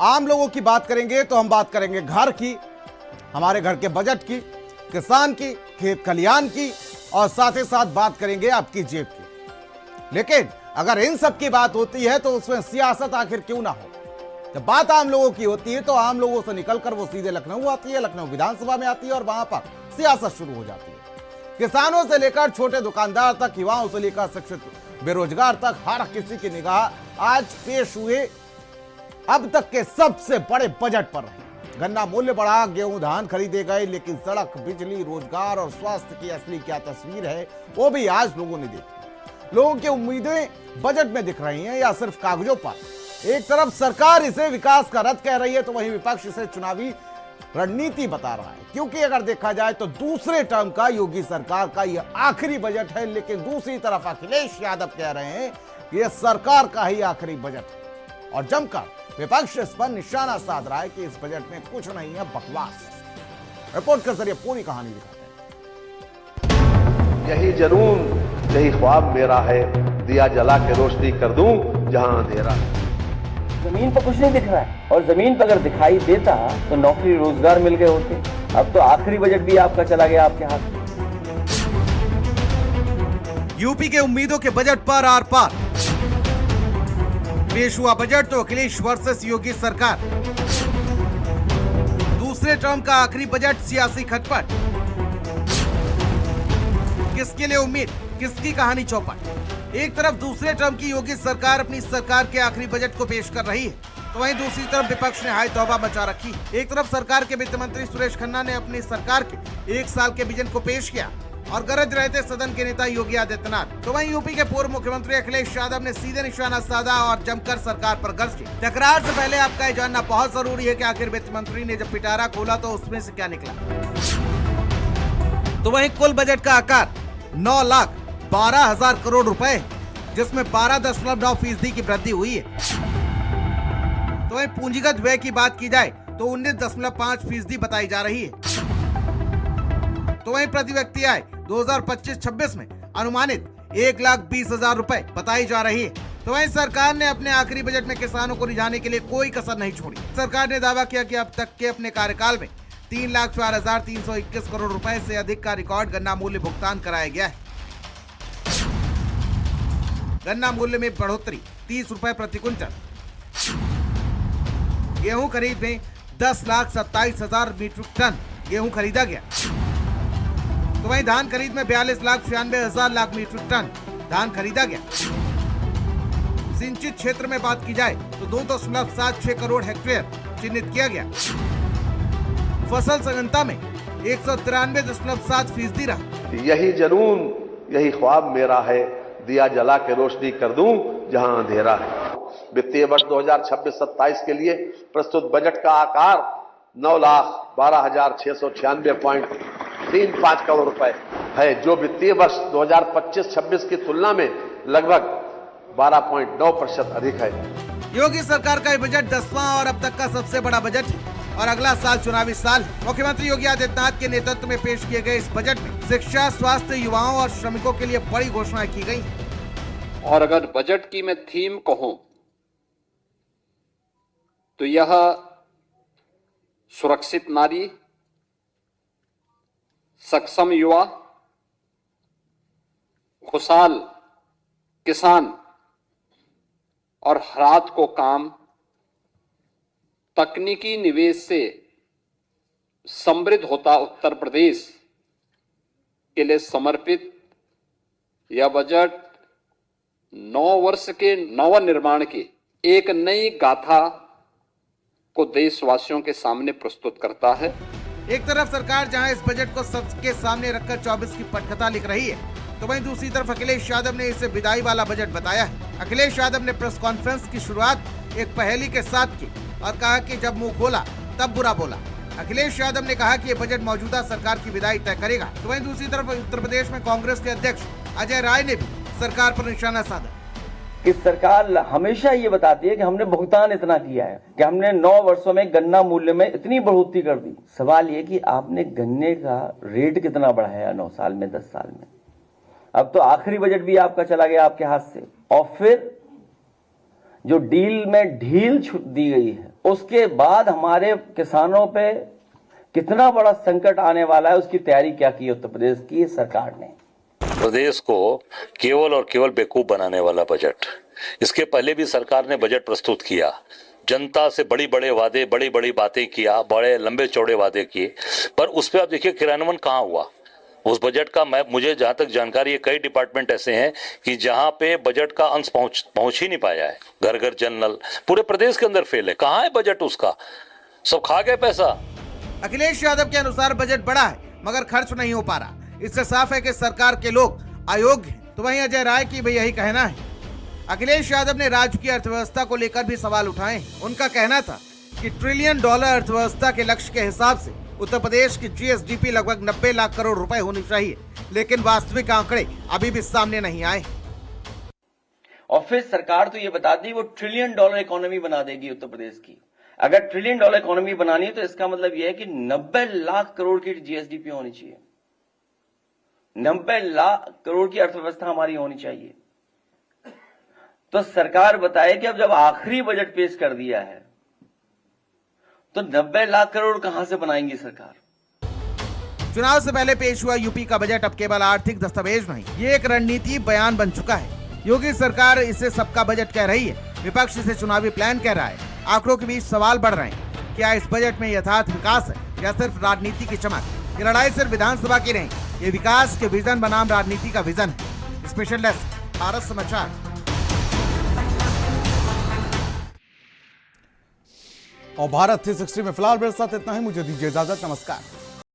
आम लोगों की बात करेंगे तो हम बात करेंगे घर की, हमारे घर के बजट की, किसान की, खेत खलियान की और साथ ही साथ बात करेंगे आपकी जेब की। लेकिन अगर इन सब की बात होती है तो उसमें सियासत आखिर क्यों ना हो। जब बात आम लोगों की होती है तो आम लोगों से निकलकर वो सीधे लखनऊ आती है, लखनऊ विधानसभा में आती है और वहां पर सियासत शुरू हो जाती है। किसानों से लेकर छोटे दुकानदार तक, युवाओं से लेकर शिक्षित बेरोजगार तक, हर किसी की निगाह आज पेश हुए अब तक के सबसे बड़े बजट पर रही। गन्ना मूल्य बढ़ा, गेहूं धान खरीदे गए, लेकिन सड़क, बिजली, रोजगार और स्वास्थ्य की असली क्या तस्वीर है वो भी आज लोगों ने देखी। लोगों की उम्मीदें बजट में दिख रही हैं या सिर्फ कागजों पर। एक तरफ सरकार इसे विकास का रथ कह रही है तो वहीं विपक्ष इसे चुनावी रणनीति बता रहा है। क्योंकि अगर देखा जाए तो दूसरे टर्म का योगी सरकार का यह आखिरी बजट है, लेकिन दूसरी तरफ अखिलेश यादव कह रहे हैं कि यह सरकार का ही आखिरी बजट है और जमकर विपक्ष इस पर निशाना साध रहा है कि इस बजट में कुछ नहीं है, बकवास है। रिपोर्ट के जरिए पूरी कहानी दिखाते हैं। यही जुनून, यही ख्वाब मेरा है, दिया जला के रोशनी कर दूं जहां अंधेरा है। जमीन पर कुछ नहीं दिख रहा है और जमीन पर अगर दिखाई देता तो नौकरी रोजगार मिल गए होते। अब तो आखिरी बजट भी आपका चला गया आपके हाथ में। यूपी के उम्मीदों के बजट पर आर पार। पेश हुआ बजट तो अखिलेश वर्सेस योगी सरकार। दूसरे टर्म का आखिरी बजट, सियासी खटपट। किसके लिए उम्मीद, किसकी कहानी चौपट। एक तरफ दूसरे टर्म की योगी सरकार अपनी सरकार के आखिरी बजट को पेश कर रही है तो वहीं दूसरी तरफ विपक्ष ने हाय तौबा मचा रखी। एक तरफ सरकार के वित्त मंत्री सुरेश खन्ना ने अपनी सरकार के 1 साल के विजन को पेश किया और गरज रहे थे सदन के नेता योगी आदित्यनाथ। तो वहीं यूपी के पूर्व मुख्यमंत्री अखिलेश यादव ने सीधे निशाना साधा और जमकर सरकार पर गर्ज की। टकरार से पहले आपका ये जानना बहुत जरूरी है कि आखिर वित्त मंत्री ने जब पिटारा खोला तो उसमें से क्या निकला। तो वहीं कुल बजट का आकार 9,12,000 करोड़ रुपए, जिसमें 12.9% की वृद्धि हुई है। तो वहीं पूंजीगत व्यय की बात की जाए तो 19.5% बताई जा रही है। तो वहीं प्रति व्यक्ति आय 2025-26 में अनुमानित 1,20,000 रुपए बताई जा रही है। तो वहीं सरकार ने अपने आखिरी बजट में किसानों को रिझाने के लिए कोई कसर नहीं छोड़ी। सरकार ने दावा किया कि अब तक के अपने कार्यकाल में 3,04,321 करोड़ रुपए से अधिक का रिकॉर्ड गन्ना मूल्य भुगतान कराया गया है। गन्ना मूल्य में बढ़ोतरी 30 रुपए प्रति क्विंटल। गेहूं खरीद में 10,27,000 मीट्रिक टन गेहूं खरीदा गया। तो वहीं धान खरीद में 42,96,000 मीट्रिक टन धान खरीदा गया। सिंचित क्षेत्र में बात की जाए तो 2.76 करोड़ हेक्टेयर चिन्हित किया गया। फसल संघनता में 193.7% रहा। यही जुनून, यही ख्वाब मेरा है, दिया जला के रोशनी कर दूं जहां अंधेरा है। वित्तीय वर्ष 2026-27 के लिए प्रस्तुत बजट का आकार 9,12,696.35 करोड़ रुपए है, जो वित्तीय वर्ष 2025-26 की तुलना में लगभग 12.9% अधिक है। योगी सरकार का ये बजट 10वां और अब तक का सबसे बड़ा बजट है और अगला साल चुनावी साल है। मुख्यमंत्री योगी आदित्यनाथ के नेतृत्व में पेश किए गए इस बजट में शिक्षा, स्वास्थ्य, युवाओं और श्रमिकों के लिए बड़ी घोषणाएं की गई। और अगर बजट की मैं थीम कहूं तो यह सुरक्षित नारी, सक्षम युवा, खुशहाल किसान और रात को काम, तकनीकी निवेश से समृद्ध होता उत्तर प्रदेश के लिए समर्पित यह बजट 9 वर्ष के नवनिर्माण की एक नई गाथा को देशवासियों के सामने प्रस्तुत करता है। एक तरफ सरकार जहां इस बजट को सबके सामने रखकर 24 की पटकथा लिख रही है तो वहीं दूसरी तरफ अखिलेश यादव ने इसे विदाई वाला बजट बताया है। अखिलेश यादव ने प्रेस कॉन्फ्रेंस की शुरुआत एक पहेली के साथ की और कहा कि जब मुंह खोला तब बुरा बोला। अखिलेश यादव ने कहा कि ये बजट मौजूदा सरकार की विदाई तय करेगा। तो वहीं दूसरी तरफ उत्तर प्रदेश में कांग्रेस के अध्यक्ष अजय राय ने भी सरकार पर निशाना साधा। कि सरकार हमेशा ये बताती है कि हमने भुगतान इतना किया है, कि हमने 9 वर्षों में गन्ना मूल्य में इतनी बढ़ोतरी कर दी। सवाल ये कि आपने गन्ने का रेट कितना बढ़ाया 9 साल में, 10 साल में। अब तो आखिरी बजट भी आपका चला गया आपके हाथ से। और फिर जो डील में ढील दी गई है उसके बाद हमारे किसानों पे कितना बड़ा संकट आने वाला है, उसकी तैयारी क्या की उत्तर प्रदेश की सरकार ने। प्रदेश को केवल और केवल बेवकूफ बनाने वाला बजट। इसके पहले भी सरकार ने बजट प्रस्तुत किया, जनता से बड़ी बड़े वादे, बड़ी बड़ी बातें किया, बड़े लंबे चौड़े वादे किए, पर उस पर आप देखिए क्रियान्वयन कहाँ हुआ उस बजट का। मुझे जहां तक जानकारी है, कई डिपार्टमेंट ऐसे हैं कि जहां पे बजट का अंश पहुंच ही नहीं पाया है। घर घर जल नल पूरे प्रदेश के अंदर फेल है। कहाँ है बजट उसका? सब खा गए पैसा। अखिलेश यादव के अनुसार बजट बड़ा है मगर खर्च नहीं हो पा रहा। इससे साफ है कि सरकार के लोग अयोग्य हैं। तो वहीं अजय राय की भी यही कहना है। अखिलेश यादव ने राज्य की अर्थव्यवस्था को लेकर भी सवाल उठाए। उनका कहना था कि $1 ट्रिलियन अर्थव्यवस्था के लक्ष्य के हिसाब से उत्तर प्रदेश की जीएसडीपी लगभग 90 लाख करोड़ रुपए होनी चाहिए, लेकिन वास्तविक आंकड़े अभी भी सामने नहीं आए। और फिर सरकार तो ये बताती है वो $1 ट्रिलियन इकोनॉमी बना देगी उत्तर प्रदेश की। अगर $1 ट्रिलियन इकोनॉमी बनानी है तो इसका मतलब यह है कि 90 लाख करोड़ की जीएसडीपी होनी चाहिए, 90 लाख करोड़ की अर्थव्यवस्था हमारी होनी चाहिए। तो सरकार बताए कि अब जब आखिरी बजट पेश कर दिया है तो 90 लाख करोड़ कहां से बनाएंगी सरकार। चुनाव से पहले पेश हुआ यूपी का बजट अब केवल आर्थिक दस्तावेज नहीं, ये एक रणनीति बयान बन चुका है। योगी सरकार इसे सबका बजट कह रही है, विपक्ष इसे चुनावी प्लान कह रहा है। आंकड़ों के बीच सवाल बढ़ रहे हैं, क्या इस बजट में यथार्थ विकास है या सिर्फ राजनीति की चमक। ये लड़ाई सिर्फ विधानसभा की नहीं, ये विकास के विजन बनाम राजनीति का विजन है। स्पेशल डेस्क, भारत समाचार। और भारत 360 में फिलहाल मेरे साथ इतना ही। मुझे दीजिए इजाजत। नमस्कार।